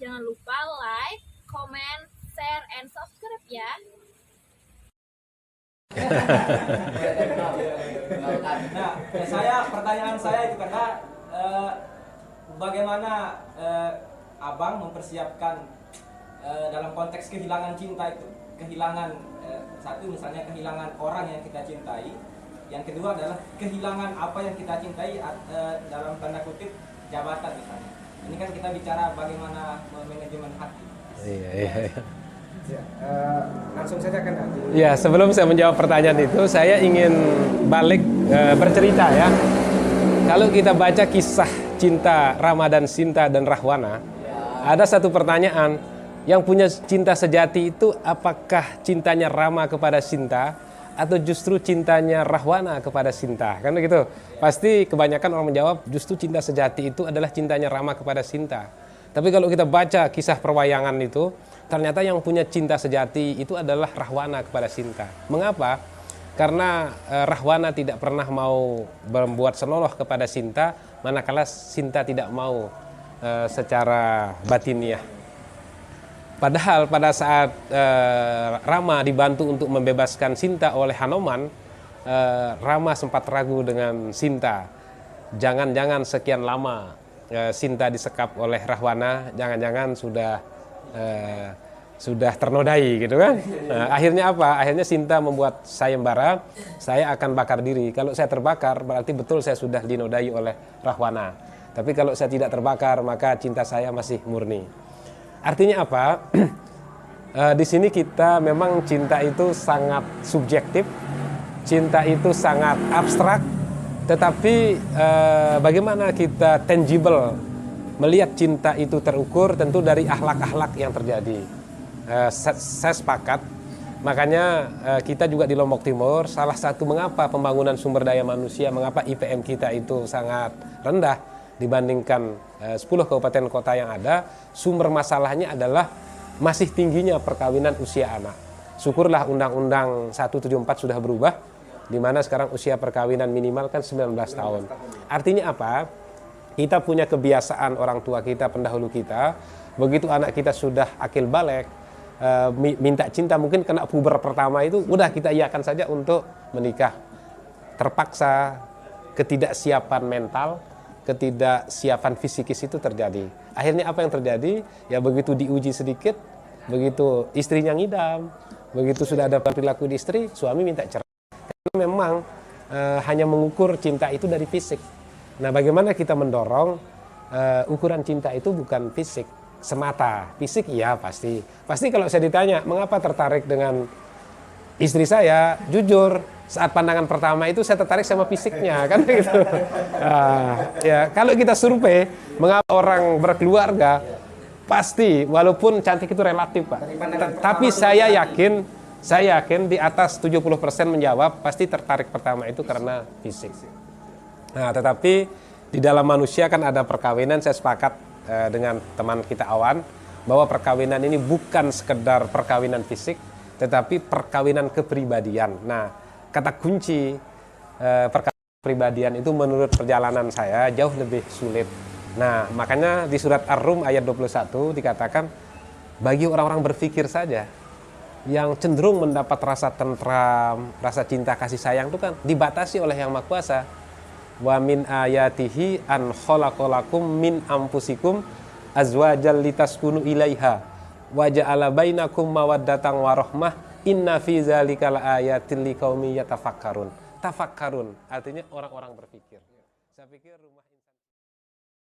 Jangan lupa like, comment, share, and subscribe ya. Nah, pertanyaan saya itu karena bagaimana abang mempersiapkan dalam konteks kehilangan cinta itu, kehilangan satu misalnya kehilangan orang yang kita cintai, yang kedua adalah kehilangan apa yang kita cintai dalam tanda kutip jabatan misalnya. Ini kan kita bicara bagaimana manajemen hati. Iya. Ya, langsung saja kan nanti. Ya, sebelum saya menjawab pertanyaan itu, saya ingin balik bercerita ya. Kalau kita baca kisah cinta Rama dan Sinta dan Rahwana, ada satu pertanyaan, yang punya cinta sejati itu apakah cintanya Rama kepada Sinta atau justru cintanya Rahwana kepada Sinta? Kan begitu. Pasti kebanyakan orang menjawab justru cinta sejati itu adalah cintanya Rama kepada Sinta. Tapi kalau kita baca kisah perwayangan itu, ternyata yang punya cinta sejati itu adalah Rahwana kepada Sinta. Mengapa? Karena Rahwana tidak pernah mau membuat senonoh kepada Sinta, manakala Sinta tidak mau secara batiniah. Padahal pada saat Rama dibantu untuk membebaskan Sinta oleh Hanoman, Rama sempat ragu dengan Sinta. Jangan-jangan sekian lama Sinta disekap oleh Rahwana, jangan-jangan sudah ternodai gitu kan. Nah, akhirnya apa? Akhirnya Sinta membuat sayembara, saya akan bakar diri. Kalau saya terbakar berarti betul saya sudah dinodai oleh Rahwana. Tapi kalau saya tidak terbakar maka cinta saya masih murni. Artinya apa? Di sini kita memang cinta itu sangat subjektif, cinta itu sangat abstrak. Tetapi bagaimana kita tangible melihat cinta itu terukur tentu dari akhlak-akhlak yang terjadi. Saya sepakat, makanya kita juga di Lombok Timur, salah satu mengapa pembangunan sumber daya manusia, mengapa IPM kita itu sangat rendah dibandingkan 10 kabupaten kota yang ada, sumber masalahnya adalah masih tingginya perkawinan usia anak. Syukurlah Undang-Undang 174 sudah berubah, di mana sekarang usia perkawinan minimal kan 19 tahun. Artinya apa? Kita punya kebiasaan orang tua kita, pendahulu kita, begitu anak kita sudah akil balik, minta cinta, mungkin kena puber pertama itu, udah kita iakan saja untuk menikah. Terpaksa ketidaksiapan mental, ketidaksiapan fisikis itu terjadi. Akhirnya apa yang terjadi? Ya begitu diuji sedikit, begitu istrinya ngidam, begitu sudah ada perilaku di istri, suami minta cerai. Memang hanya mengukur cinta itu dari fisik. Nah, bagaimana kita mendorong ukuran cinta itu bukan fisik semata. Fisik ya pasti. Pasti kalau saya ditanya, mengapa tertarik dengan istri saya? Jujur, saat pandangan pertama itu saya tertarik sama fisiknya, kan gitu. Ya, kalau kita survei, mengapa orang berkeluarga? Pasti, walaupun cantik itu relatif, Pak. Tapi saya yakin di atas 70% menjawab pasti tertarik pertama itu karena fisik. Nah, tetapi di dalam manusia kan ada perkawinan, saya sepakat dengan teman kita Awan bahwa perkawinan ini bukan sekedar perkawinan fisik, tetapi perkawinan kepribadian. Nah, kata kunci perkawinan kepribadian itu menurut perjalanan saya jauh lebih sulit. Nah, makanya di surat Ar-Rum ayat 21 dikatakan bagi orang-orang berpikir saja yang cenderung mendapat rasa tentram, rasa cinta kasih sayang itu kan dibatasi oleh Yang Maha Kuasa. Wa min ayatihi an khalaqalakum min anfusikum azwajal litaskunu ilaiha wa ja'ala bainakum mawaddatan wa rahmah inna fi dzalika laayatil liqaumin yatafakkarun. Tafakkarun artinya orang-orang berpikir. Saya pikir rumah